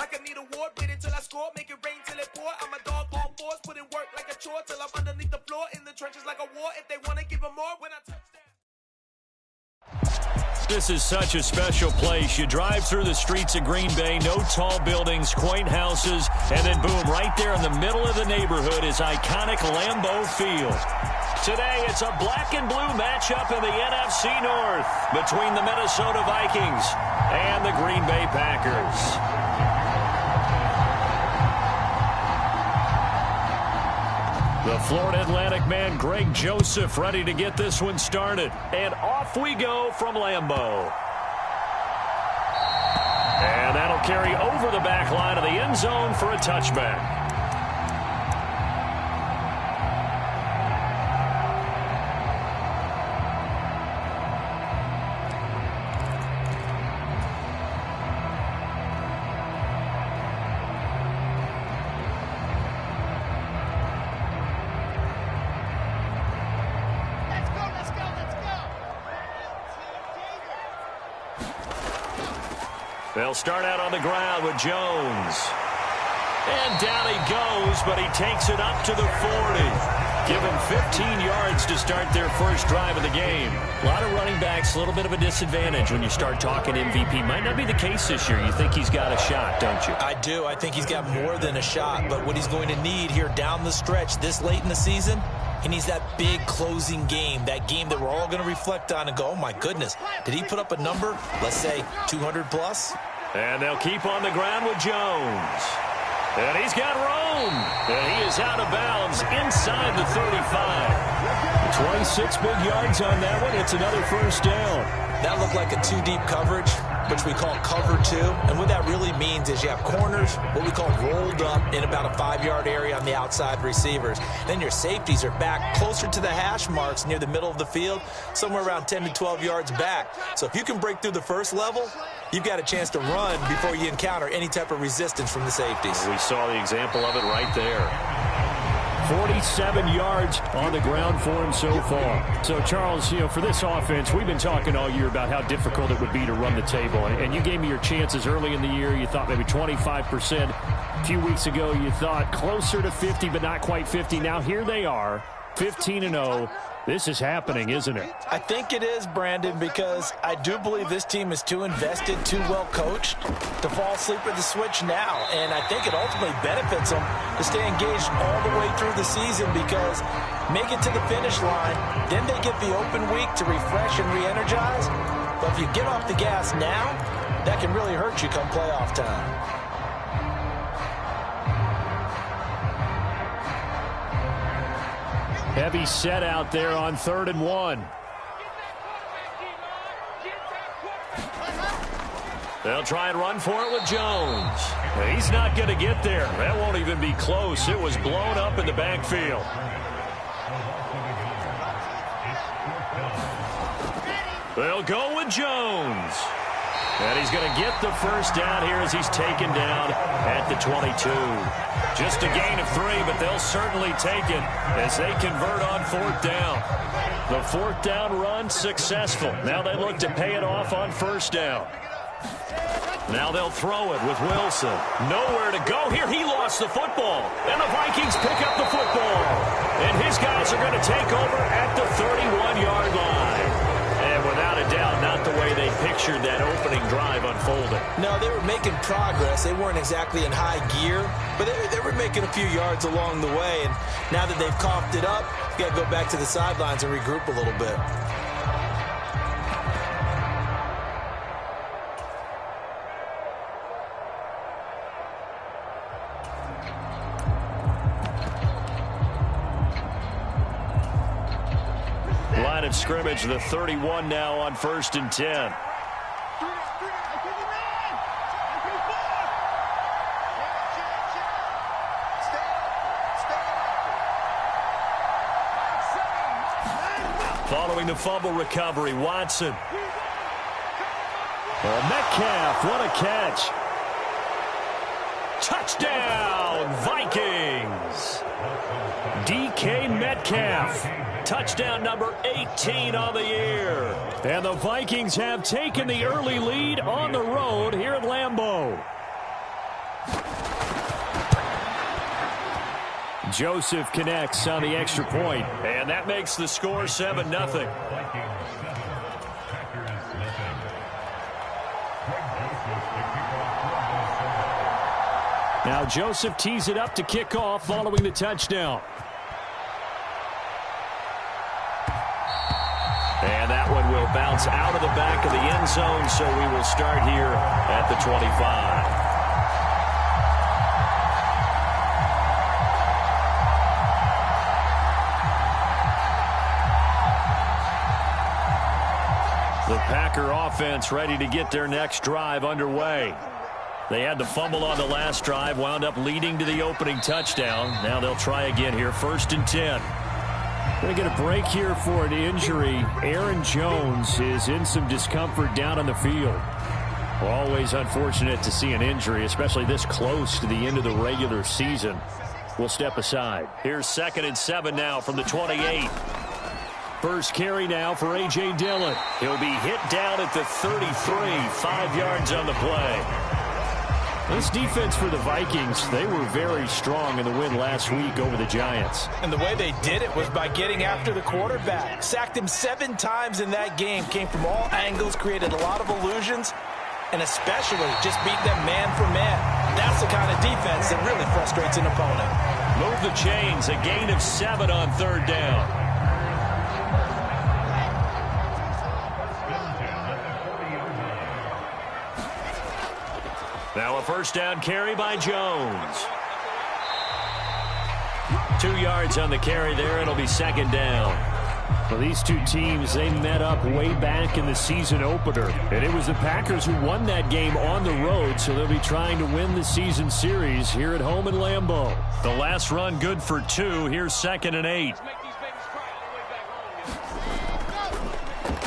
like I need a award. Wait until I score, make it rain till it pour. I'm a dog on fours, put in work like a chore till I'm underneath the floor in the trenches like a war. If they want to give them more when I touch that. This is such a special place. You drive through the streets of Green Bay, no tall buildings, quaint houses, and then boom, right there in the middle of the neighborhood is iconic Lambeau Field. Today, it's a black and blue matchup in the NFC North between the Minnesota Vikings and the Green Bay Packers. The Florida Atlantic man, Greg Joseph, ready to get this one started. And off we go from Lambeau. And that'll carry over the back line of the end zone for a touchback. They'll start out on the ground with Jones. And down he goes, but he takes it up to the 40. Give him 15 yards to start their first drive of the game. A lot of running backs, a little bit of a disadvantage when you start talking MVP. Might not be the case this year. You think he's got a shot, don't you? I do. I think he's got more than a shot. But what he's going to need here down the stretch this late in the season, he needs that big closing game, that game that we're all going to reflect on and go, oh, my goodness, did he put up a number, let's say 200 plus? And they'll keep on the ground with Jones. And he's got room. And he is out of bounds inside the 35. 26 big yards on that one. It's another first down. That looked like a two-deep coverage, which we call cover two. And what that really means is you have corners, what we call rolled up in about a 5-yard area on the outside receivers. Then your safeties are back closer to the hash marks near the middle of the field, somewhere around 10 to 12 yards back. So if you can break through the first level, you've got a chance to run before you encounter any type of resistance from the safeties. We saw the example of it right there. 47 yards on the ground for him so far. So, Charles, for this offense, we've been talking all year about how difficult it would be to run the table. And you gave me your chances early in the year. You thought maybe 25%. A few weeks ago, you thought closer to 50, but not quite 50. Now, here they are, 15-0. This is happening, isn't it? I think it is, Brandon, because I do believe this team is too invested, too well coached to fall asleep at the switch now. And I think it ultimately benefits them to stay engaged all the way through the season because make it to the finish line, then they get the open week to refresh and re-energize. But if you get off the gas now, that can really hurt you come playoff time. Heavy set out there on 3rd and 1. They'll try and run for it with Jones. He's not going to get there. That won't even be close. It was blown up in the backfield. They'll go with Jones. And he's going to get the first down here as he's taken down at the 22. Just a gain of 3, but they'll certainly take it as they convert on 4th down. The 4th down run successful. Now they look to pay it off on 1st down. Now they'll throw it with Wilson. Nowhere to go here. He lost the football. And the Vikings pick up the football. And his guys are going to take over at the 31-yard line. And without a doubt, not the way they pictured that opening drive unfolding. No, they were making progress. They weren't exactly in high gear, but they were making a few yards along the way. And now that they've coughed it up, you got to go back to the sidelines and regroup a little bit. Line of scrimmage, the 31 now on 1st and 10. Following the fumble recovery, Watson. Metcalf, what a catch. Touchdown, Vikings. DK Metcalf. Touchdown number 18 on the year. And the Vikings have taken the early lead on the road here at Lambeau. Joseph connects on the extra point, and that makes the score 7-0. Now Joseph tees it up to kick off following the touchdown. And that one will bounce out of the back of the end zone, so we will start here at the 25. The Packer offense ready to get their next drive underway. They had the fumble on the last drive, wound up leading to the opening touchdown. Now they'll try again here, 1st and 10. Going to get a break here for an injury. Aaron Jones is in some discomfort down on the field. Always unfortunate to see an injury, especially this close to the end of the regular season. We'll step aside. Here's 2nd and 7 now from the 28. First carry now for A.J. Dillon. He'll be hit down at the 33, 5 yards on the play. This defense for the Vikings, they were very strong in the win last week over the Giants. And the way they did it was by getting after the quarterback. Sacked him 7 times in that game. Came from all angles, created a lot of illusions, and especially just beat them man for man. That's the kind of defense that really frustrates an opponent. Move the chains, a gain of 7 on 3rd down. Now a 1st down carry by Jones. 2 yards on the carry there. It'll be 2nd down. Well, these two teams, they met up way back in the season opener. And it was the Packers who won that game on the road, so they'll be trying to win the season series here at home in Lambeau. The last run good for 2. Here's 2nd and 8.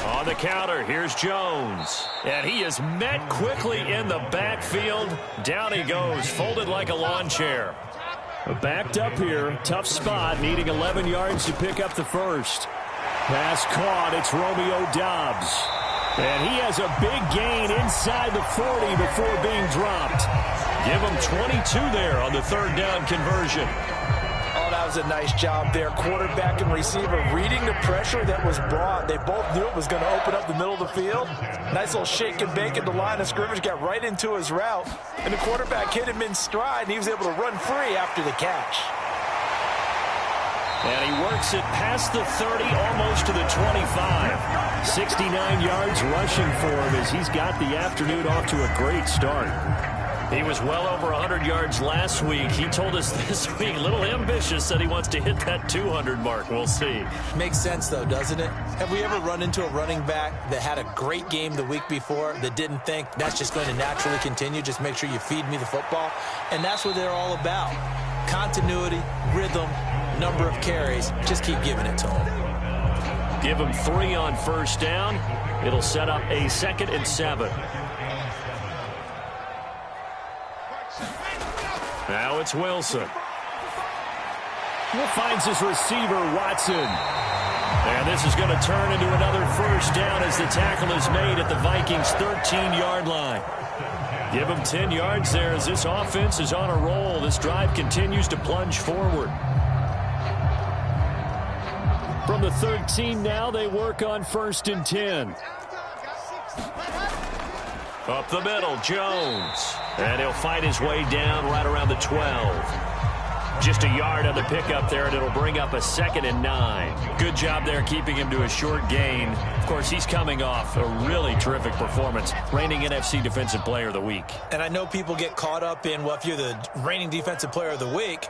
On the counter, here's Jones. And he is met quickly in the backfield. Down he goes, folded like a lawn chair. Backed up here, tough spot, needing 11 yards to pick up the first. Pass caught, it's Romeo Doubs. And he has a big gain inside the 40 before being dropped. Give him 22 there on the 3rd down conversion. Oh, that was a nice job there. Quarterback and receiver reading the pressure that was brought. They both knew it was going to open up the middle of the field. Nice little shake and bake at the line of scrimmage, got right into his route. And the quarterback hit him in stride, and he was able to run free after the catch. And he works it past the 30, almost to the 25. 69 yards rushing for him as he's got the afternoon off to a great start. He was well over 100 yards last week. He told us this week, a little ambitious, that he wants to hit that 200 mark. We'll see. Makes sense, though, doesn't it? Have we ever run into a running back that had a great game the week before that didn't think that's just going to naturally continue? Just make sure you feed me the football. And that's what they're all about. Continuity, rhythm, number of carries. Just keep giving it to him. Give him 3 on 1st down. It'll set up a 2nd and 7. Now it's Wilson. He finds his receiver, Watson. And this is going to turn into another 1st down as the tackle is made at the Vikings' 13-yard line. Give him 10 yards there as this offense is on a roll. This drive continues to plunge forward. From the 13 now, they work on 1st and 10. Up the middle, Jones. And he'll fight his way down right around the 12. Just a yard on the pickup there, and it'll bring up a 2nd and 9. Good job there keeping him to a short gain. Of course, he's coming off a really terrific performance, reigning NFC Defensive Player of the Week. And I know people get caught up in, well, if you're the reigning Defensive Player of the Week,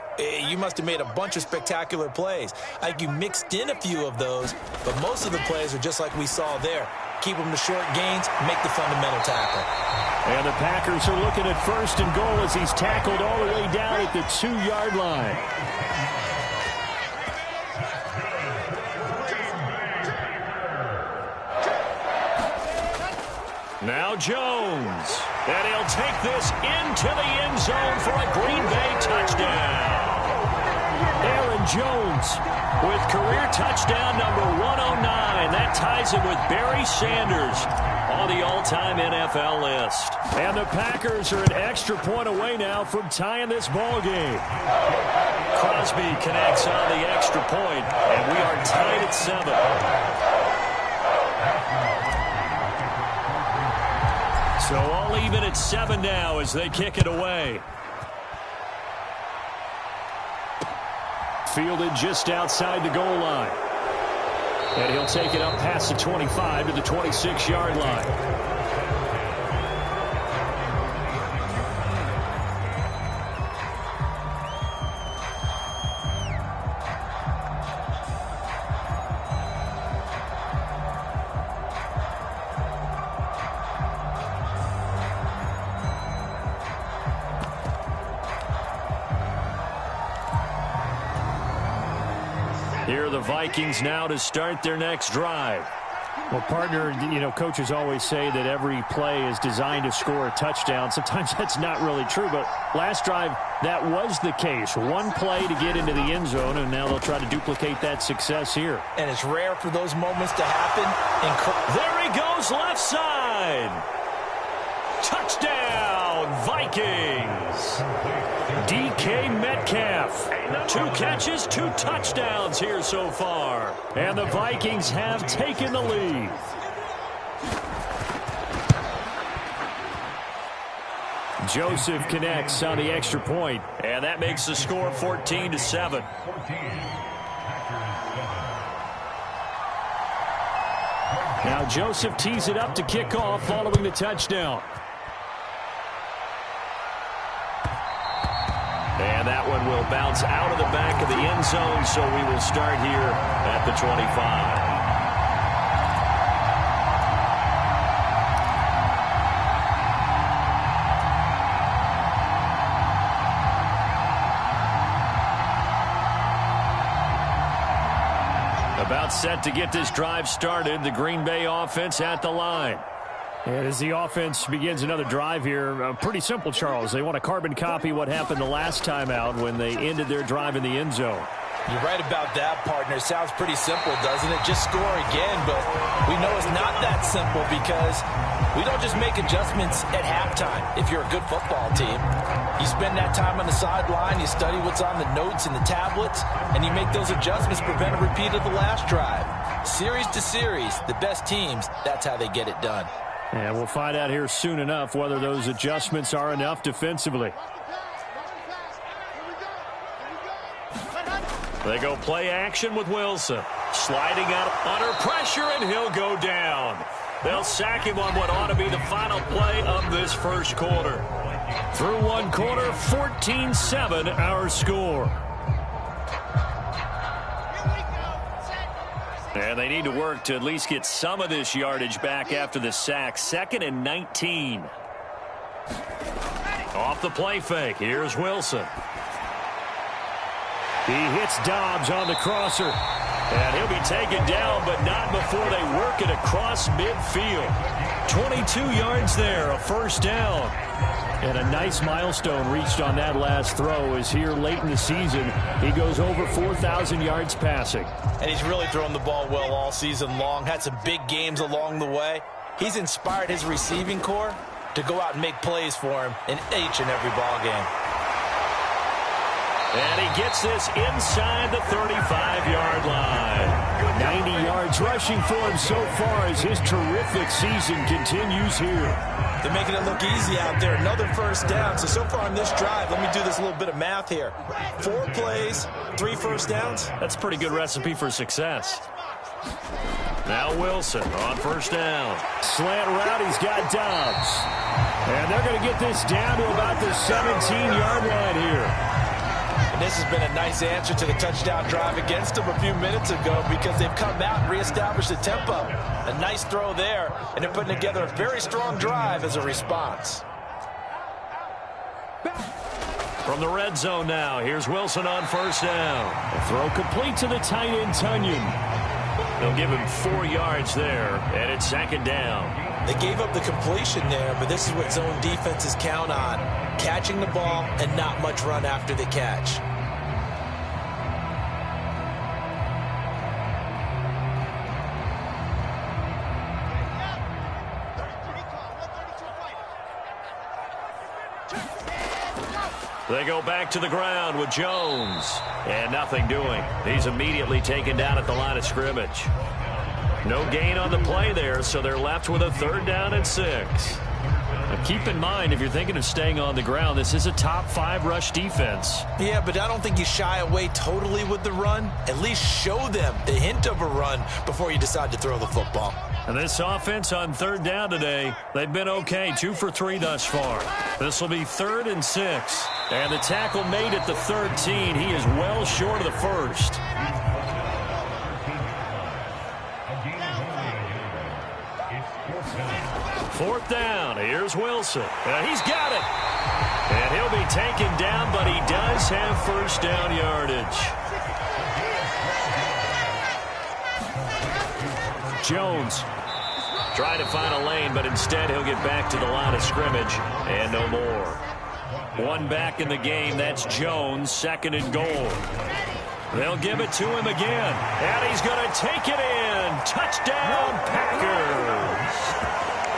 you must have made a bunch of spectacular plays. I think you mixed in a few of those, but most of the plays are just like we saw there. Keep them to short gains, make the fundamental tackle. And the Packers are looking at 1st and goal as he's tackled all the way down at the 2-yard line. Now Jones. And he'll take this into the end zone for a Green Bay touchdown. Aaron Jones with career touchdown number 109. That ties him with Barry Sanders on the all-time NFL list. And the Packers are an extra point away now from tying this ball game. Crosby connects on the extra point, and we are tied at 7. So all even at 7 now as they kick it away. Fielded just outside the goal line. And he'll take it up past the 25 to the 26-yard line. Here are the Vikings now to start their next drive. Well, partner, you know, coaches always say that every play is designed to score a touchdown. Sometimes that's not really true, but last drive, that was the case. One play to get into the end zone, and now they'll try to duplicate that success here. And it's rare for those moments to happen. There he goes, left side. Touchdown, Vikings. DK Metcalf. 2 catches, 2 touchdowns here so far. And the Vikings have taken the lead. Joseph connects on the extra point, and that makes the score 14-7. Now Joseph tees it up to kick off following the touchdown. And that one will bounce out of the back of the end zone, so we will start here at the 25. About set to get this drive started, the Green Bay offense at the line. And as the offense begins another drive here, pretty simple, Charles. They want to carbon copy what happened the last time out when they ended their drive in the end zone. You're right about that, partner. Sounds pretty simple, doesn't it? Just score again, but we know it's not that simple because we don't just make adjustments at halftime if you're a good football team. You spend that time on the sideline, you study what's on the notes and the tablets, and you make those adjustments, prevent a repeat of the last drive. Series to series, the best teams, that's how they get it done. And we'll find out here soon enough whether those adjustments are enough defensively. They go play action with Wilson. Sliding out under pressure, and he'll go down. They'll sack him on what ought to be the final play of this first quarter. Through one quarter, 14-7 our score. And they need to work to at least get some of this yardage back after the sack. 2nd and 19. Off the play fake. Here's Wilson. He hits Dobbs on the crosser. And he'll be taken down, but not before they work it across midfield. 22 yards there, a first down. And a nice milestone reached on that last throw as here late in the season, he goes over 4,000 yards passing. And he's really thrown the ball well all season long, had some big games along the way. He's inspired his receiving corps to go out and make plays for him in each and every ball game. And he gets this inside the 35-yard line. 90 yards rushing for him so far as his terrific season continues here. They're making it look easy out there. Another first down. So far on this drive, let me do this little bit of math here. 4 plays, 3 first downs. That's a pretty good recipe for success. Now Wilson on first down. Slant route, he's got Dobbs. And they're going to get this down to about the 17-yard line here. And this has been a nice answer to the touchdown drive against them a few minutes ago because they've come out and reestablished the tempo. A nice throw there, and they're putting together a very strong drive as a response. From the red zone now, here's Wilson on first down. A throw complete to the tight end, Tunyon. They'll give him 4 yards there, and it's 2nd down. They gave up the completion there, but this is what zone defenses count on. Catching the ball and not much run after the catch. They go back to the ground with Jones. And nothing doing. He's immediately taken down at the line of scrimmage. No gain on the play there, so they're left with a 3rd down and 6. Now keep in mind, if you're thinking of staying on the ground, this is a top 5 rush defense. Yeah, but I don't think you shy away totally with the run. At least show them the hint of a run before you decide to throw the football. And this offense on 3rd down today, they've been okay, 2 for 3 thus far. This will be 3rd and 6. And the tackle made at the 13. He is well short of the first. Fourth down. Here's Wilson. He's got it. And he'll be taken down, but he does have first down yardage. Jones trying to find a lane, but instead he'll get back to the line of scrimmage and no more. One back in the game. That's Jones, 2nd and goal. They'll give it to him again, and he's going to take it in. Touchdown, Packers.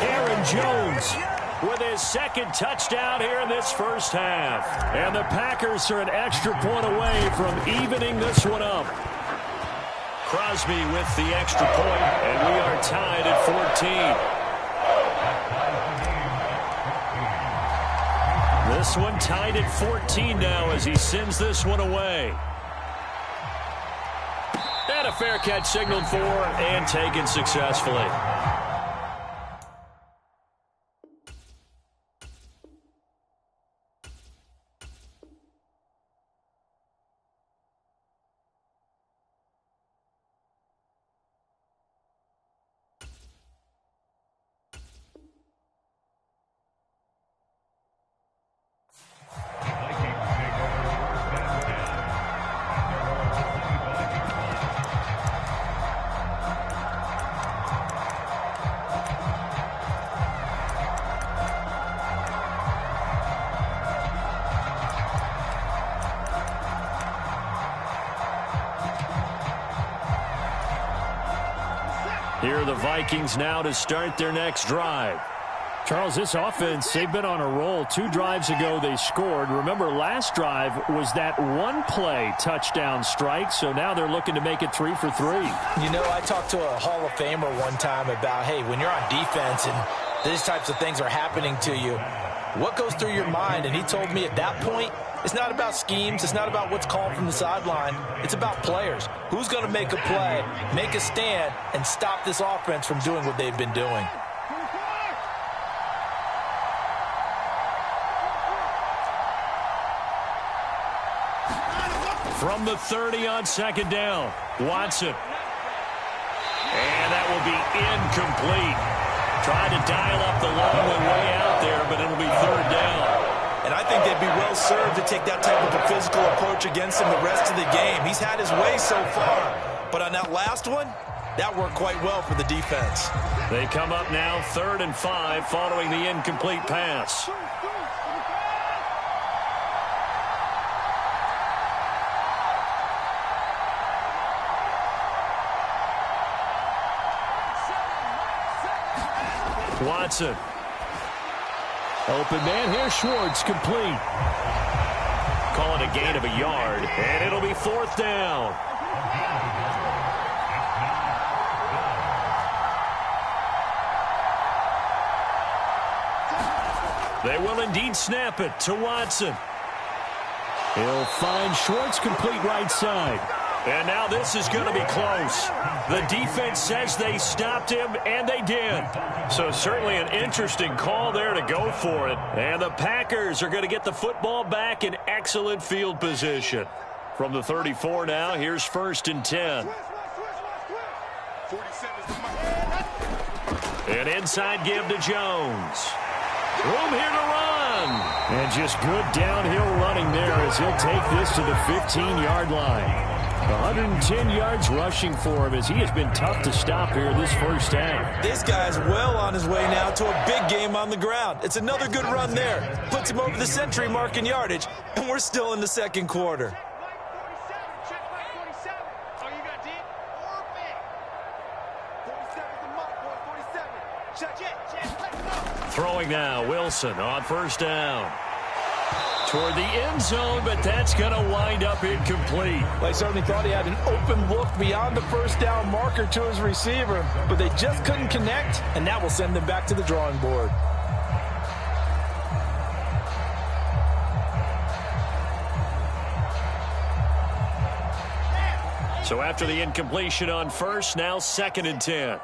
Aaron Jones with his 2nd touchdown here in this first half. And the Packers are an extra point away from evening this one up. Crosby with the extra point, and we are tied at 14. This one tied at 14 now as he sends this one away. And a fair catch signaled for and taken successfully. Here are the Vikings now to start their next drive. Charles, this offense, they've been on a roll. 2 drives ago they scored. Remember, last drive was that 1-play touchdown strike, so now they're looking to make it 3 for 3. You know, I talked to a Hall of Famer one time about, hey, when you're on defense and these types of things are happening to you, what goes through your mind? And he told me at that point, it's not about schemes. It's not about what's called from the sideline. It's about players. Who's going to make a play, make a stand, and stop this offense from doing what they've been doing? From the 30 on 2nd down, Watson. And that will be incomplete. Trying to dial up the long one way out there, but it'll be 3rd down. And I think they'd be well served to take that type of a physical approach against him the rest of the game. He's had his way so far. But on that last one, that worked quite well for the defense. They come up now 3rd and 5 following the incomplete pass. Watson. Open man here, Schwartz, complete. Calling a gain of a yard, and it'll be 4th down. They will indeed snap it to Watson. He'll find Schwartz, complete right side. And now this is going to be close. The defense says they stopped him, and they did. So certainly an interesting call there to go for it. And the Packers are going to get the football back in excellent field position. From the 34 now, here's 1st and 10. An inside give to Jones. Room here to run. And just good downhill running there as he'll take this to the 15-yard line. 110 yards rushing for him as he has been tough to stop here this first half. This guy's well on his way now to a big game on the ground. It's another good run there. Puts him over the century mark in yardage, and we're still in the 2nd quarter. Throwing now, Wilson on 1st down. Toward the end zone, but that's going to wind up incomplete. They certainly thought he had an open look beyond the first down marker to his receiver, but they just couldn't connect, and that will send them back to the drawing board. So after the incompletion on first, now 2nd and 10.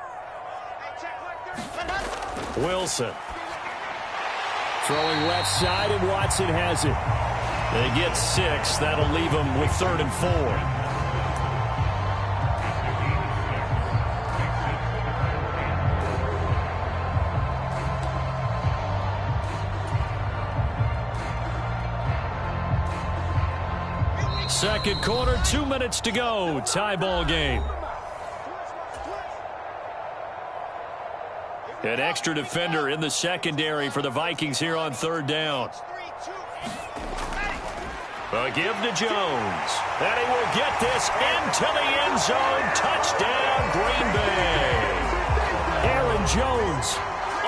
Wilson. Throwing left side, and Watson has it. They get 6. That'll leave them with 3rd and 4. Second quarter, 2 minutes to go. Tie ball game. An extra defender in the secondary for the Vikings here on 3rd down. A give to Jones. And he will get this into the end zone. Touchdown, Green Bay. Aaron Jones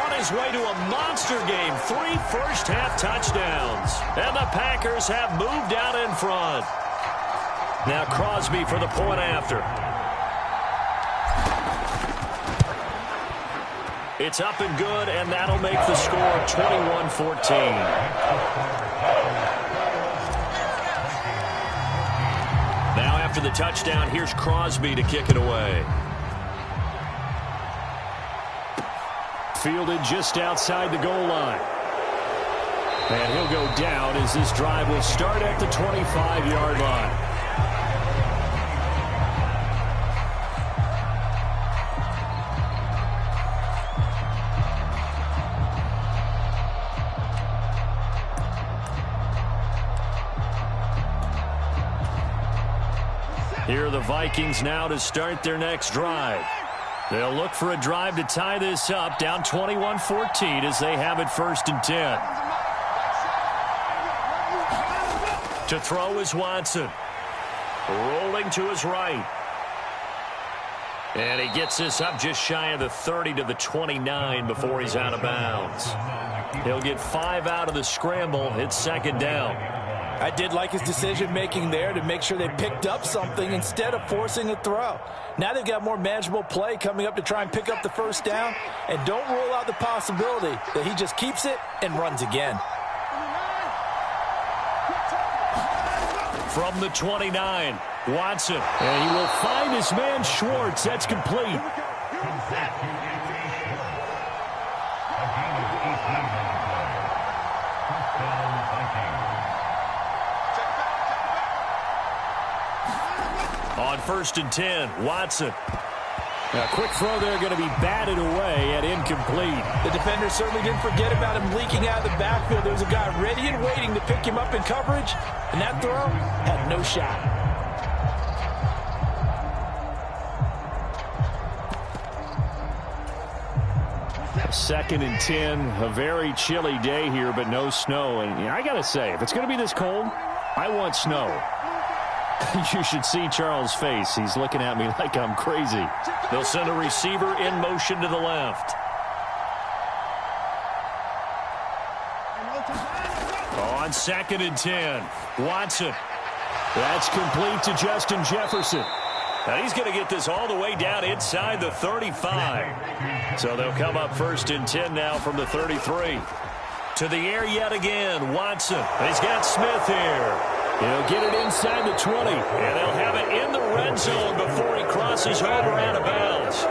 on his way to a monster game. 3 first-half touchdowns. And the Packers have moved out in front. Now Crosby for the point after. It's up and good, and that'll make the score 21-14. Now after the touchdown, here's Crosby to kick it away. Fielded just outside the goal line. And he'll go down as this drive will start at the 25-yard line. Here are the Vikings now to start their next drive. They'll look for a drive to tie this up, down 21-14 as they have it 1st and 10. To throw is Watson. Rolling to his right. And he gets this up just shy of the 30 to the 29 before he's out of bounds. He'll get 5 out of the scramble. It's 2nd down. I did like his decision-making there to make sure they picked up something instead of forcing a throw. Now they've got more manageable play coming up to try and pick up the 1st down, and don't rule out the possibility that he just keeps it and runs again. From the 29, Watson. And he will find his man Schwartz. That's complete. On 1st and 10, Watson. A quick throw there going to be batted away at incomplete. The defender certainly didn't forget about him leaking out of the backfield. There was a guy ready and waiting to pick him up in coverage, and that throw had no shot. Second and 10, a very chilly day here, but no snow. And I got to say, if it's going to be this cold, I want snow. You should see Charles' face. He's looking at me like I'm crazy. They'll send a receiver in motion to the left. On 2nd and 10, Watson. That's complete to Justin Jefferson. Now he's going to get this all the way down inside the 35. So they'll come up 1st and 10 now from the 33. To the air yet again, Watson. He's got Smith here. He'll get it inside the 20. And they'll have it in the red zone before he crosses over out of bounds.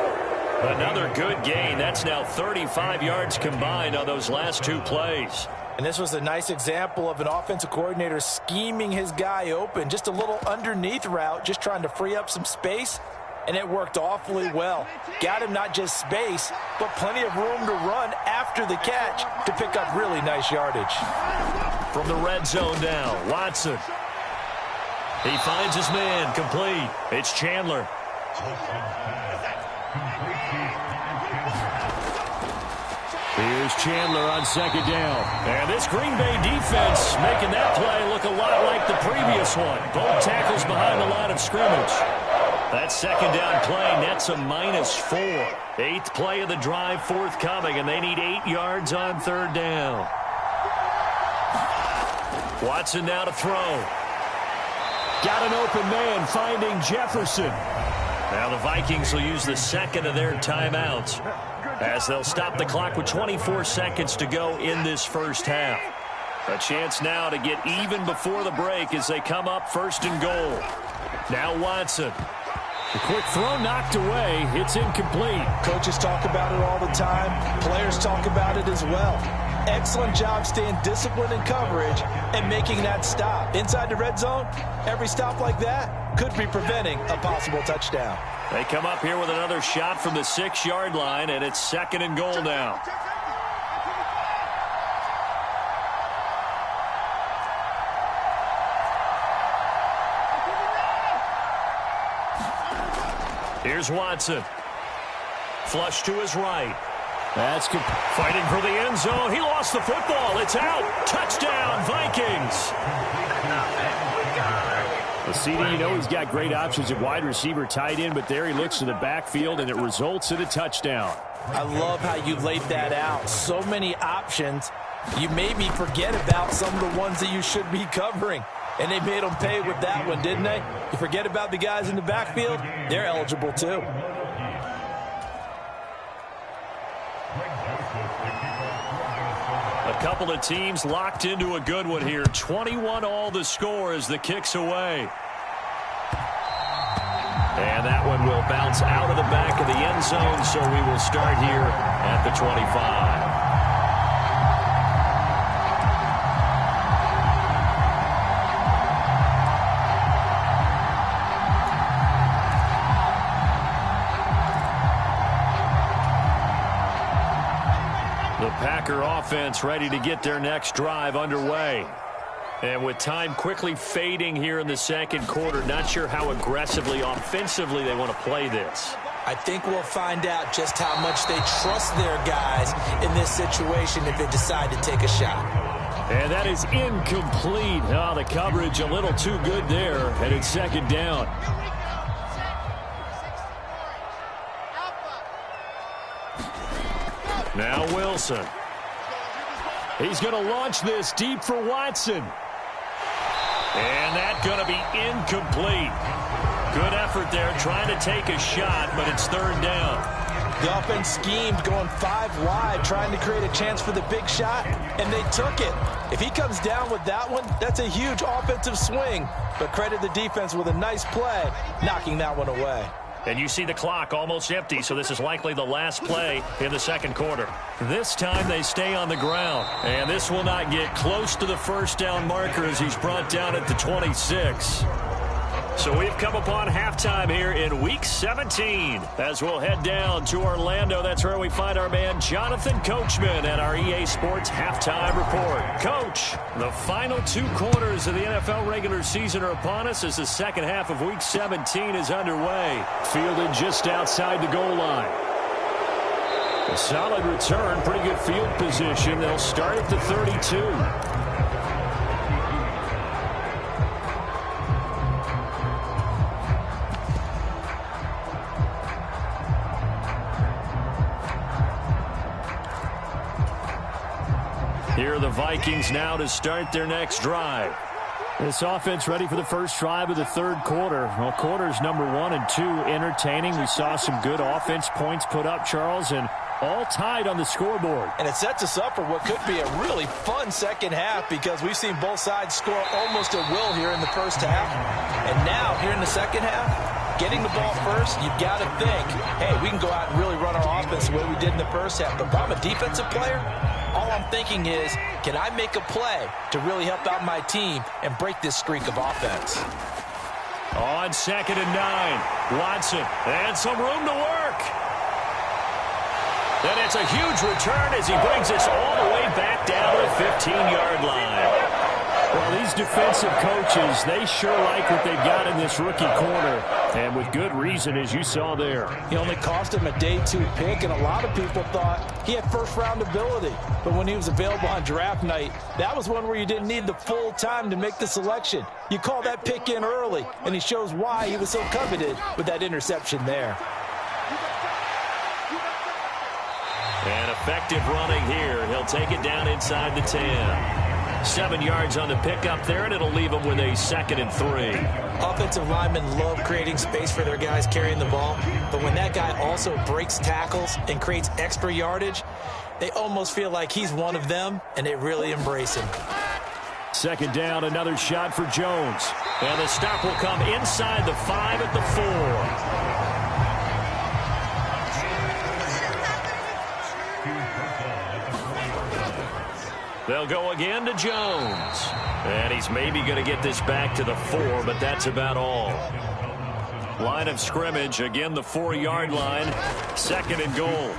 Another good gain. That's now 35 yards combined on those last 2 plays. And this was a nice example of an offensive coordinator scheming his guy open. Just a little underneath route, just trying to free up some space. And it worked awfully well. Got him not just space, but plenty of room to run after the catch to pick up really nice yardage. From the red zone now, Watson. He finds his man, complete. It's Chandler. Here's Chandler on 2nd down. And this Green Bay defense making that play look a lot like the previous one. Both tackles behind the line of scrimmage. That 2nd down play nets a -4. 8th play of the drive forthcoming, and they need 8 yards on 3rd down. Watson now to throw. Got an open man finding Jefferson. Now the Vikings will use the second of their timeouts as they'll stop the clock with 24 seconds to go in this first half. A chance now to get even before the break as they come up first and goal. Now Watson. The quick throw knocked away. It's incomplete. Coaches talk about it all the time. Players talk about it as well. Excellent job staying disciplined in coverage and making that stop. Inside the red zone, every stop like that could be preventing a possible touchdown. They come up here with another shot from the 6-yard line, and it's second and goal now. Here's Watson. Flush to his right. That's good. Fighting for the end zone. He lost the football. It's out. Touchdown, Vikings. The CD, you know, he's got great options at wide receiver, tight end, but there he looks to the backfield, and it results in a touchdown. I love how you laid that out. So many options. You maybe forget about some of the ones that you should be covering. And they made them pay with that one, didn't they? You forget about the guys in the backfield, they're eligible too. A couple of teams locked into a good one here. 21-all the score as the kick's away. And that one will bounce out of the back of the end zone, so we will start here at the 25. The Packer offense ready to get their next drive underway. And with time quickly fading here in the second quarter, not sure how aggressively, offensively they want to play this. I think we'll find out just how much they trust their guys in this situation if they decide to take a shot. And that is incomplete. Oh, the coverage a little too good there, and it's second down. Now Wilson. He's going to launch this deep for Watson. And that's going to be incomplete. Good effort there trying to take a shot, but it's third down. The offense schemed going 5 wide, trying to create a chance for the big shot, and they took it. If he comes down with that one, that's a huge offensive swing. But credit the defense with a nice play, knocking that one away. And you see the clock almost empty, so this is likely the last play in the second quarter. This time they stay on the ground, and this will not get close to the first down marker as he's brought down at the 26. So we've come upon halftime here in Week 17. As we'll head down to Orlando, that's where we find our man Jonathan Coachman at our EA Sports Halftime Report. Coach, the final 2 quarters of the NFL regular season are upon us as the second half of Week 17 is underway. Fielded just outside the goal line. A solid return, pretty good field position. They'll start at the 32. Here are the Vikings now to start their next drive. This offense ready for the first drive of the third quarter. Well, quarters number 1 and 2 entertaining. We saw some good offense points put up, Charles, and all tied on the scoreboard. And it sets us up for what could be a really fun second half because we've seen both sides score almost at will here in the first half. And now, here in the second half, getting the ball first, you've got to think, hey, we can go out and really run our offense the way we did in the first half. But if I'm a defensive player, all I'm thinking is, can I make a play to really help out my team and break this streak of offense? On 2nd and 9, Watson, and some room to work. And it's a huge return as he brings us all the way back down to the 15-yard line. Well, these defensive coaches, they sure like what they've got in this rookie corner, and with good reason, as you saw there. He only cost him a day 2 pick, and a lot of people thought he had first-round ability. But when he was available on draft night, that was one where you didn't need the full time to make the selection. You call that pick in early, and he shows why he was so coveted with that interception there. And effective running here. He'll take it down inside the 10. 7 yards on the pickup there, and it'll leave them with a 2nd and 3. Offensive linemen love creating space for their guys carrying the ball, but when that guy also breaks tackles and creates extra yardage, they almost feel like he's one of them, and they really embrace him. 2nd down, another shot for Jones. And the stop will come inside the 5 at the 4. They'll go again to Jones. And he's maybe going to get this back to the 4, but that's about all. Line of scrimmage, again the 4-yard line. 2nd and goal.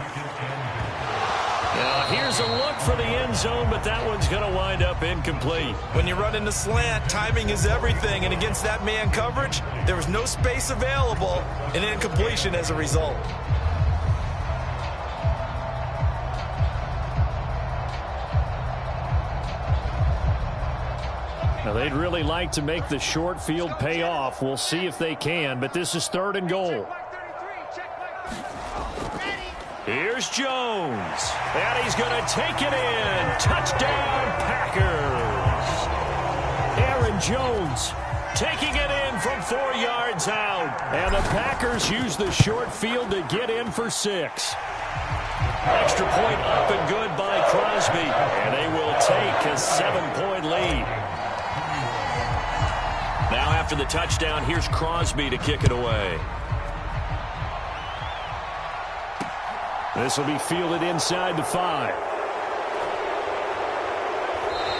Now here's a look for the end zone, but that one's going to wind up incomplete. When you run in the slant, timing is everything, and against that man coverage, there was no space available, and incompletion as a result. Now, they'd really like to make the short field pay off. We'll see if they can, but this is 3rd and goal. Here's Jones, and he's going to take it in. Touchdown, Packers. Aaron Jones taking it in from 4 yards out. And the Packers use the short field to get in for 6. Extra point up and good by Crosby, and they will take a 7-point lead. Now after the touchdown, here's Crosby to kick it away. This will be fielded inside the 5.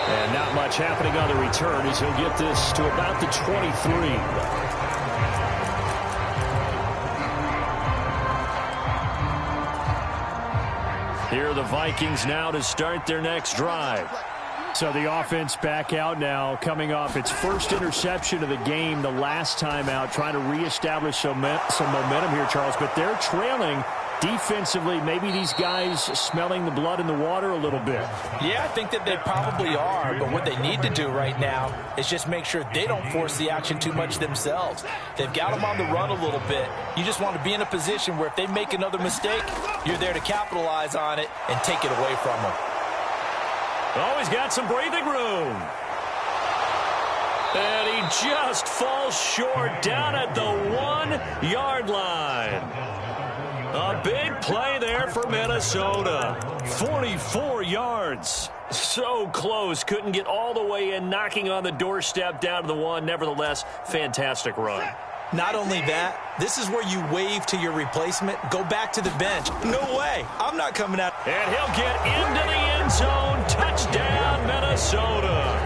And not much happening on the return as he'll get this to about the 23. Here are the Vikings now to start their next drive. So the offense back out now, coming off its first interception of the game the last time out, trying to reestablish some momentum here, Charles. But they're trailing defensively. Maybe these guys smelling the blood in the water a little bit. Yeah, I think that they probably are, but what they need to do right now is just make sure they don't force the action too much themselves. They've got them on the run a little bit. You just want to be in a position where if they make another mistake, you're there to capitalize on it and take it away from them. Oh, he's got some breathing room. And he just falls short down at the 1-yard line. A big play there for Minnesota. 44 yards. So close. Couldn't get all the way in, knocking on the doorstep down to the 1. Nevertheless, fantastic run. Not only that, this is where you wave to your replacement, go back to the bench. No way. I'm not coming out. And he'll get into the end zone. Touchdown, Minnesota.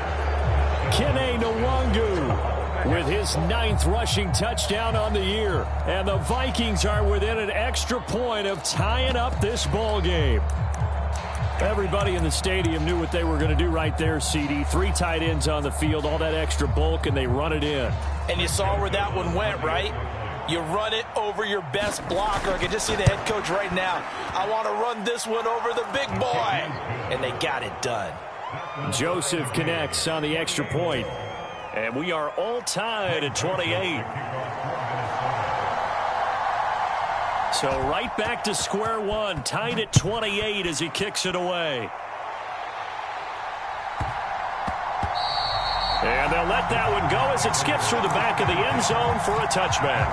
Kene Nwangu with his 9th rushing touchdown on the year. And the Vikings are within an extra point of tying up this ball game. Everybody in the stadium knew what they were going to do right there, CD. 3 tight ends on the field, all that extra bulk, and they run it in. And you saw where that one went, right? You run it over your best blocker. I can just see the head coach right now. I want to run this one over the big boy. And they got it done. Joseph connects on the extra point. And we are all tied at 28. So right back to square one, tied at 28 as he kicks it away. And they'll let that one go as it skips through the back of the end zone for a touchback.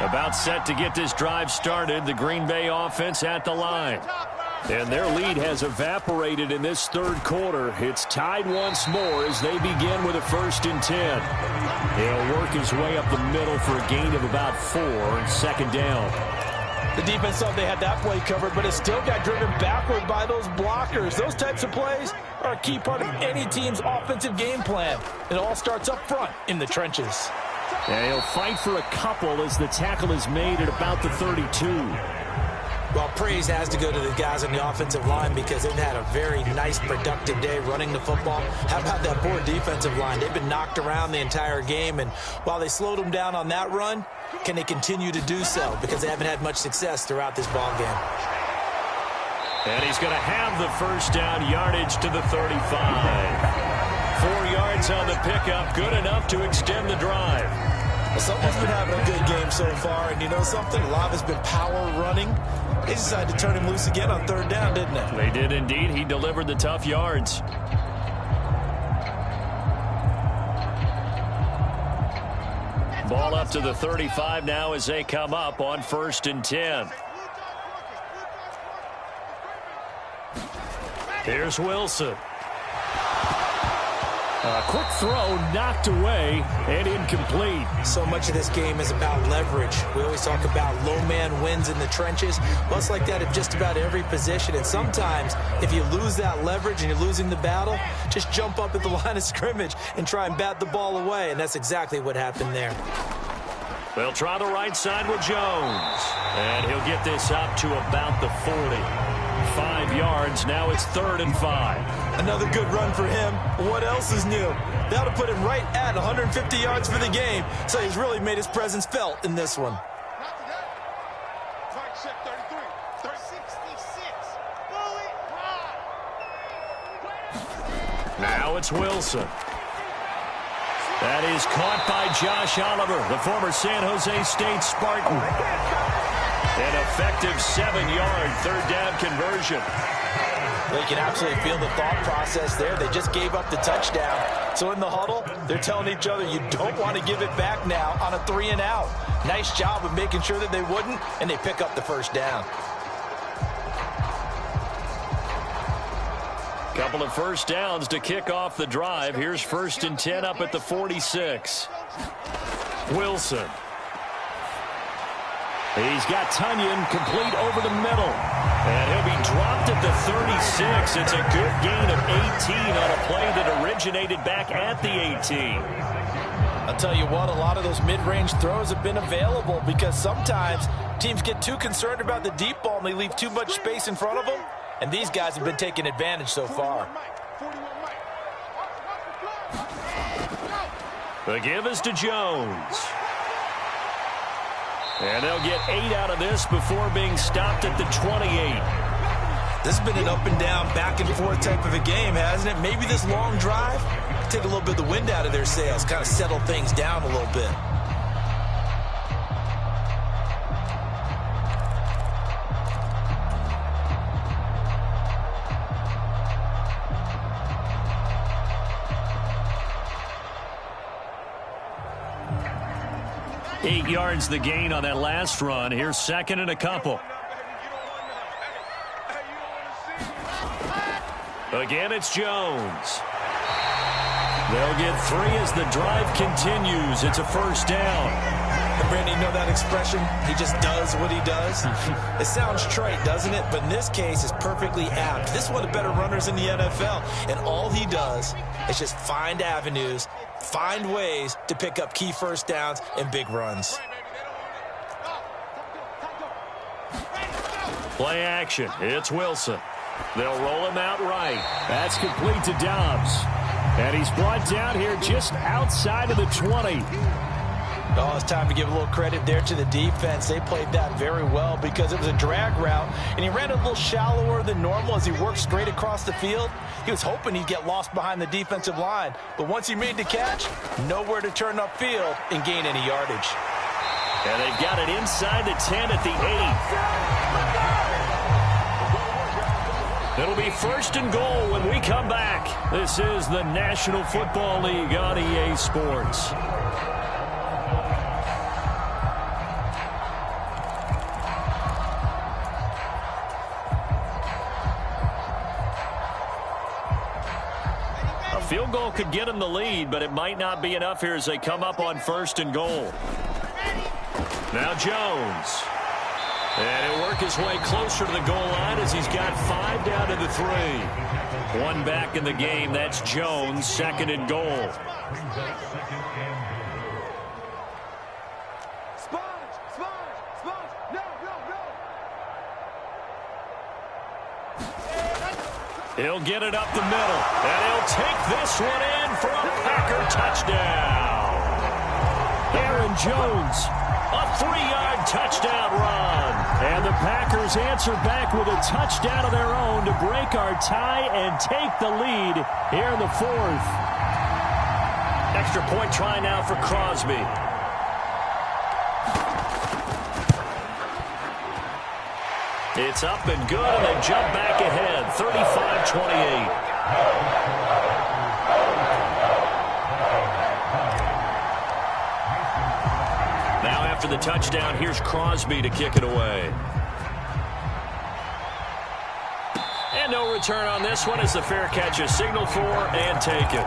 About set to get this drive started, the Green Bay offense at the line. And their lead has evaporated in this third quarter. It's tied once more as they begin with a 1st and 10. He'll work his way up the middle for a gain of about 4 and 2nd down. The defense thought they had that play covered, but it still got driven backward by those blockers. Those types of plays are a key part of any team's offensive game plan. It all starts up front in the trenches. And he'll fight for a couple as the tackle is made at about the 32. Well, praise has to go to the guys on the offensive line because they've had a very nice, productive day running the football. How about that poor defensive line? They've been knocked around the entire game, and while they slowed them down on that run, can they continue to do so? Because they haven't had much success throughout this ball game. And he's going to have the 1st down, yardage to the 35. 4 yards on the pickup, good enough to extend the drive. Well, someone's been having a good game so far, and you know something? A lot has been power running. They decided to turn him loose again on third down, didn't they? They did indeed. He delivered the tough yards. Ball up to the 35 now as they come up on 1st and 10. Here's Wilson. A quick throw knocked away and incomplete. So much of this game is about leverage. We always talk about low man wins in the trenches. Well, it's like that at just about every position. And sometimes if you lose that leverage and you're losing the battle, just jump up at the line of scrimmage and try and bat the ball away. And that's exactly what happened there. They'll try the right side with Jones. And he'll get this up to about the 40. 5 yards. Now it's 3rd and 5. Another good run for him. What else is new? That'll put him right at 150 yards for the game. So he's really made his presence felt in this one. Now it's Wilson. That is caught by Josh Oliver, the former San Jose State Spartan. An effective 7-yard third down conversion. Well, you can absolutely feel the thought process there. They just gave up the touchdown. So in the huddle, they're telling each other, you don't want to give it back now on a 3-and-out. Nice job of making sure that they wouldn't, and they pick up the first down. Couple of first downs to kick off the drive. Here's 1st and 10 up at the 46. Wilson. He's got Tunyon complete over the middle. And he'll be dropped at the 36. It's a good gain of 18 on a play that originated back at the 18. I'll tell you what, a lot of those mid-range throws have been available because sometimes teams get too concerned about the deep ball and they leave too much space in front of them. And these guys have been taking advantage so far. The give is to Jones. And they'll get 8 out of this before being stopped at the 28. This has been an up and down, back and forth type of a game, hasn't it? Maybe this long drive take a little bit of the wind out of their sails, kind of settle things down a little bit. Eight yards the gain on that last run. Here's 2nd and a couple. Again, it's Jones. They'll get 3 as the drive continues. It's a first down. And Brandon, you know that expression? He just does what he does. It sounds trite, doesn't it? But in this case, it's perfectly apt. This is one of the better runners in the NFL. And all he does is just find avenues, find ways to pick up key first downs and big runs. Play action. It's Wilson. They'll roll him out right. That's complete to Dobbs. And he's brought down here just outside of the 20. Oh, it's time to give a little credit there to the defense. They played that very well because it was a drag route, and he ran a little shallower than normal as he worked straight across the field. He was hoping he'd get lost behind the defensive line, but once he made the catch, nowhere to turn upfield and gain any yardage. And they've got it inside the 10 at the 8. It'll be 1st and goal when we come back. This is the National Football League on EA Sports. A field goal could get them the lead, but it might not be enough here as they come up on 1st and goal. Now Jones. And he'll work his way closer to the goal line as he's got 5 down to the 3. 1 back in the game. That's Jones, 2nd and goal. He'll get it up the middle, and he'll take this one in for a Packer touchdown. Aaron Jones, a 3-yard touchdown run. And the Packers answer back with a touchdown of their own to break our tie and take the lead here in the 4th. Extra point try now for Crosby. It's up and good, and they jump back ahead, 35-28. Now after the touchdown, here's Crosby to kick it away. And no return on this one as the fair catch is signaled for and taken.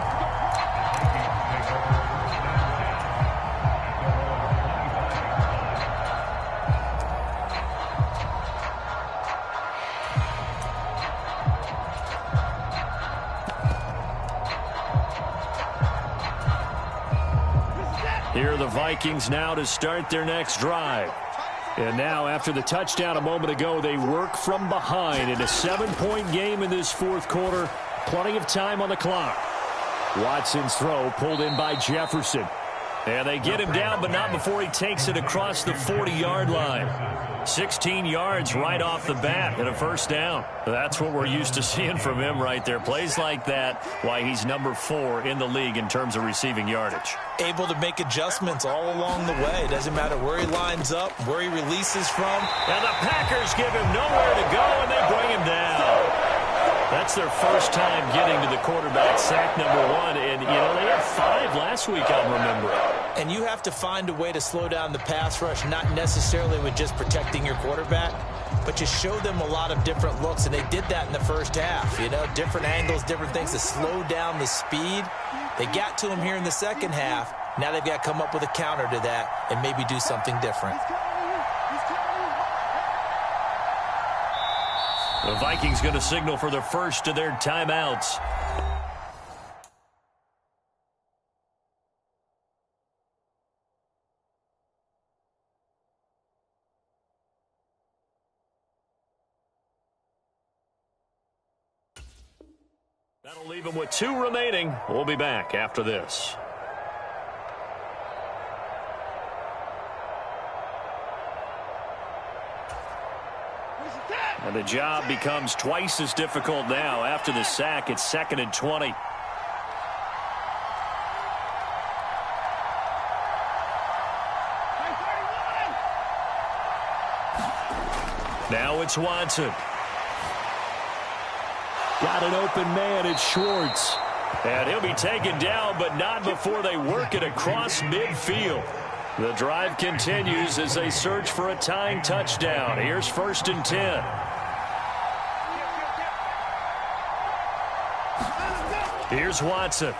Here are the Vikings now to start their next drive. And now, after the touchdown a moment ago, they work from behind in a 7-point game in this fourth quarter. Plenty of time on the clock. Watson's throw pulled in by Jefferson. And they get him down, but not before he takes it across the 40-yard line. 16 yards right off the bat and a first down. That's what we're used to seeing from him right there. Plays like that, why he's number 4 in the league in terms of receiving yardage. Able to make adjustments all along the way. Doesn't matter where he lines up, where he releases from. And the Packers give him nowhere to go, and they bring him down. That's their first time getting to the quarterback, sack number 1. And, you know, they had 5 last week, I'm remembering. And you have to find a way to slow down the pass rush, not necessarily with just protecting your quarterback, but just show them a lot of different looks. And they did that in the first half, you know, different angles, different things to slow down the speed. They got to him here in the second half. Now they've got to come up with a counter to that and maybe do something different. The Vikings going to signal for the first of their timeouts. That'll leave them with 2 remaining. We'll be back after this. And the job becomes twice as difficult now. After the sack, it's 2nd and 20. Now it's Watson. Got an open man, it's Schwartz. And he'll be taken down, but not before they work it across midfield. The drive continues as they search for a tying touchdown. Here's 1st and 10. Here's Watson.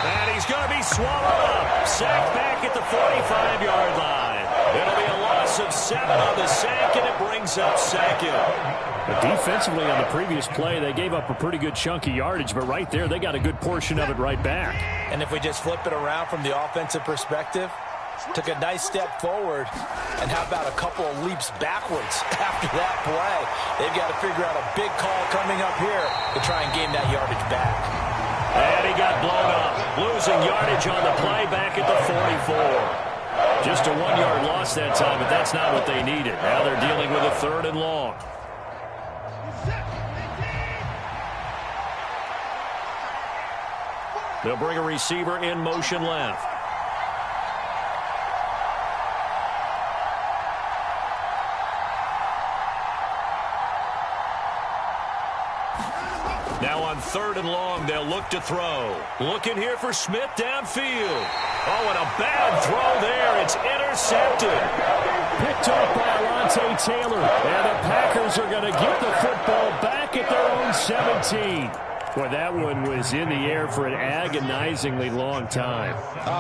And he's going to be swallowed up. Sacked back at the 45-yard line. It'll be a loss of 7 on the sack, and it brings up 2nd. But defensively on the previous play, they gave up a pretty good chunk of yardage, but right there, they got a good portion of it right back. And if we just flip it around from the offensive perspective, took a nice step forward, and how about a couple of leaps backwards after that play? They've got to figure out a big call coming up here to try and gain that yardage back. And he got blown up, losing yardage on the play back at the 44. Just a 1-yard loss that time, but that's not what they needed. Now they're dealing with a 3rd and long. They'll bring a receiver in motion left. Now on 3rd and long, they'll look to throw. Looking here for Smith downfield. Oh, and a bad throw there. It's intercepted. Picked up by Alontae Taylor. And the Packers are going to get the football back at their own 17. Boy, that one was in the air for an agonizingly long time.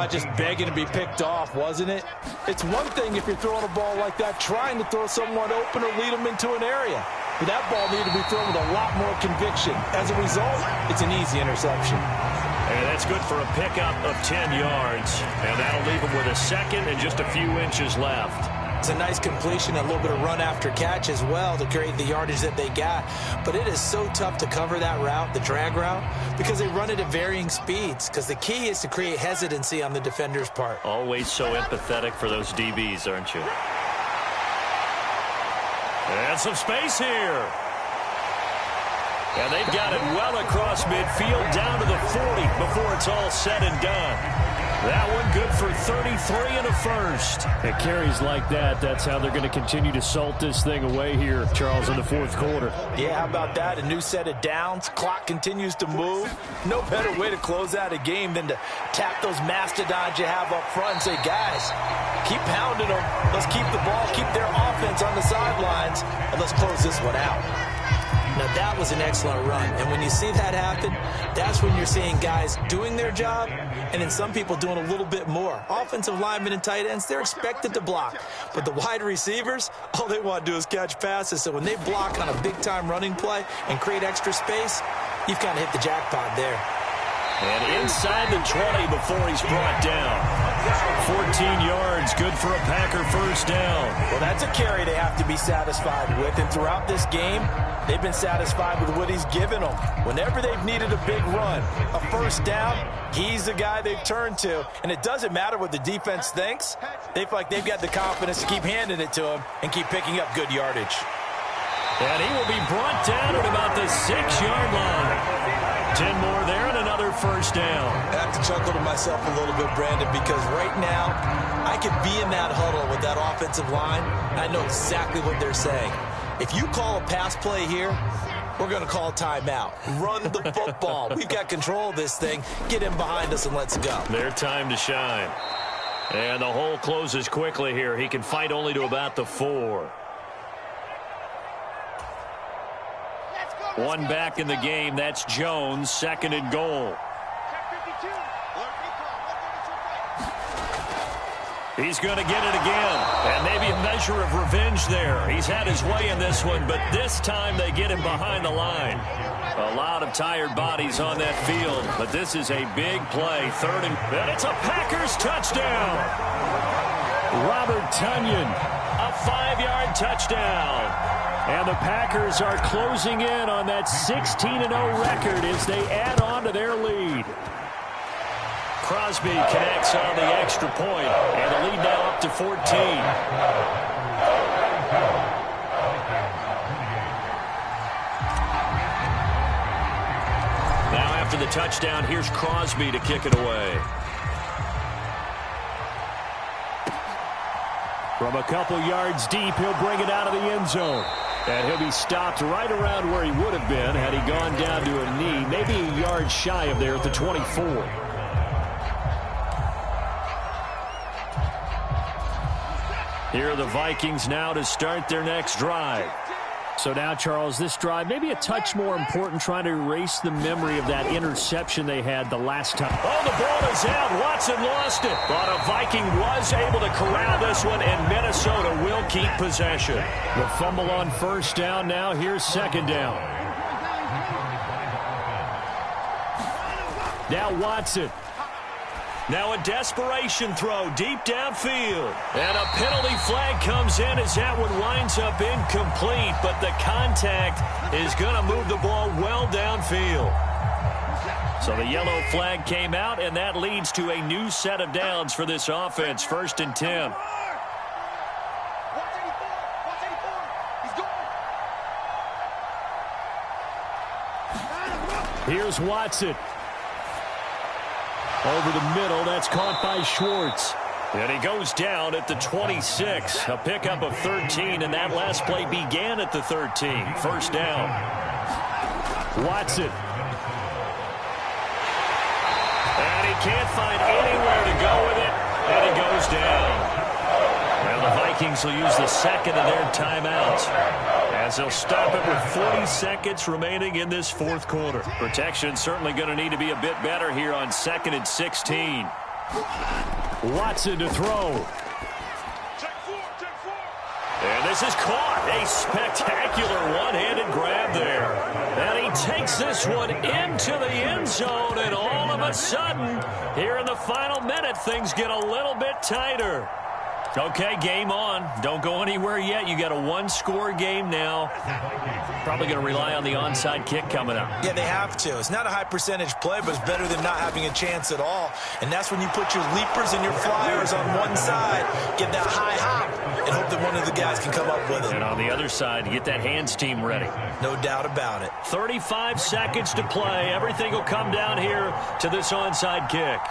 Just begging to be picked off, wasn't it? It's one thing if you're throwing a ball like that, trying to throw someone open or lead them into an area. But that ball needed to be thrown with a lot more conviction. As a result, it's an easy interception. And that's good for a pickup of 10 yards. And that'll leave them with a 2nd and just a few inches left. It's a nice completion, a little bit of run after catch as well to create the yardage that they got. But it is so tough to cover that route, the drag route, because they run it at varying speeds. Because the key is to create hesitancy on the defender's part. Always so empathetic for those DBs, aren't you? And some space here. And they've got it well across midfield down to the 40 before it's all said and done. That one good for 33 and a first. At carries like that, that's how they're going to continue to salt this thing away here, Charles, in the fourth quarter. Yeah, how about that? A new set of downs. Clock continues to move. No better way to close out a game than to tap those mastodons you have up front and say, guys, keep pounding them. Let's keep the ball, keep their offense on the sidelines, and let's close this one out. Now, that was an excellent run. And when you see that happen, that's when you're seeing guys doing their job and then some people doing a little bit more. Offensive linemen and tight ends, they're expected to block. But the wide receivers, all they want to do is catch passes. So when they block on a big-time running play and create extra space, you've kind of hit the jackpot there. And inside the 20 before he's brought down. 14 yards, good for a Packer first down. Well, that's a carry they have to be satisfied with. And throughout this game, they've been satisfied with what he's given them. Whenever they've needed a big run, a first down, he's the guy they've turned to. And it doesn't matter what the defense thinks. They feel like they've got the confidence to keep handing it to him and keep picking up good yardage. And he will be brought down at about the 6-yard line. 10 more there and another first down. I have to chuckle to myself a little bit, Brandon, because right now I could be in that huddle with that offensive line. I know exactly what they're saying. If you call a pass play here, we're going to call timeout. Run the football. We've got control of this thing. Get in behind us and let's go. Their time to shine. And the hole closes quickly here. He can fight only to about the 4. One back in the game. That's Jones. 2nd and goal. He's going to get it again. And maybe a measure of revenge there. He's had his way in this one, but this time they get him behind the line. A lot of tired bodies on that field, but this is a big play. 3rd and it's a Packers touchdown. Robert Tonyan, a 5-yard touchdown. And the Packers are closing in on that 16-0 record as they add on to their lead. Crosby connects on the extra point, and the lead now up to 14. Now after the touchdown, here's Crosby to kick it away. From a couple yards deep, he'll bring it out of the end zone. And he'll be stopped right around where he would have been had he gone down to a knee, maybe a yard shy of there at the 24. Here are the Vikings now to start their next drive. So now, Charles, this drive maybe a touch more important, trying to erase the memory of that interception they had the last time. Oh, the ball is out. Watson lost it. But a Viking was able to corral this one, and Minnesota will keep possession. The fumble on first down now. Here's 2nd down. Now Watson. Now a desperation throw deep downfield. And a penalty flag comes in as that one winds up incomplete. But the contact is going to move the ball well downfield. So the yellow flag came out, and that leads to a new set of downs for this offense. 1st and 10. Here's Watson. Over the middle, that's caught by Schwartz. And he goes down at the 26. A pickup of 13, and that last play began at the 13. First down. Watson. And he can't find anywhere to go with it, and he goes down. Well, the Vikings will use the 2nd of their timeouts as they'll stop it with 40 seconds remaining in this 4th quarter. Protection certainly going to need to be a bit better here on 2nd and 16. Watson to throw. And this is caught. A spectacular one-handed grab there. And he takes this one into the end zone, and all of a sudden, here in the final minute, things get a little bit tighter. Okay, game on. Don't go anywhere yet. You got a 1-score game now. Probably going to rely on the onside kick coming up. Yeah, they have to. It's not a high percentage play, but it's better than not having a chance at all. And that's when you put your leapers and your flyers on one side, get that high hop, and hope that one of the guys can come up with it. And on the other side, get that hands team ready. No doubt about it. 35 seconds to play. Everything will come down here to this onside kick.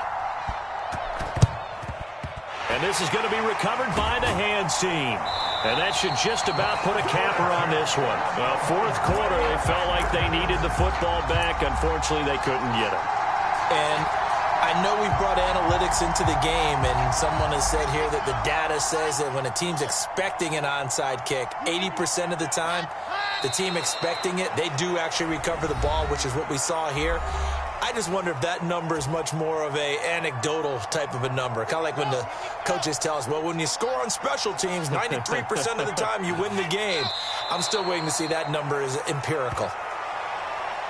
And this is going to be recovered by the hands team. And that should just about put a capper on this one. Well, fourth quarter, they felt like they needed the football back. Unfortunately, they couldn't get it. And I know we brought analytics into the game, and someone has said here that the data says that when a team's expecting an onside kick, 80% of the time, the team expecting it, they do actually recover the ball, which is what we saw here. I just wonder if that number is much more of a anecdotal type of a number. Kind of like when the coaches tell us, well, when you score on special teams, 93% of the time you win the game. I'm still waiting to see that number is empirical.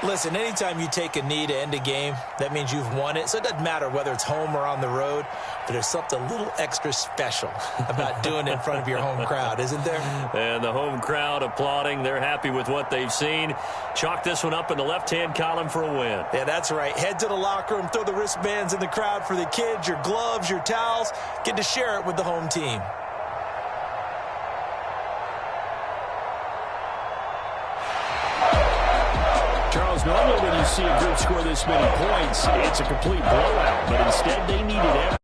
Listen, anytime you take a knee to end a game, that means you've won it. So it doesn't matter whether it's home or on the road, but there's something a little extra special about doing it in front of your home crowd, isn't there? And the home crowd applauding. They're happy with what they've seen. Chalk this one up in the left-hand column for a win. Yeah, that's right. Head to the locker room, throw the wristbands in the crowd for the kids, your gloves, your towels. Get to share it with the home team. Charles, normally when you see a group score this many points, it's a complete blowout, but instead they needed every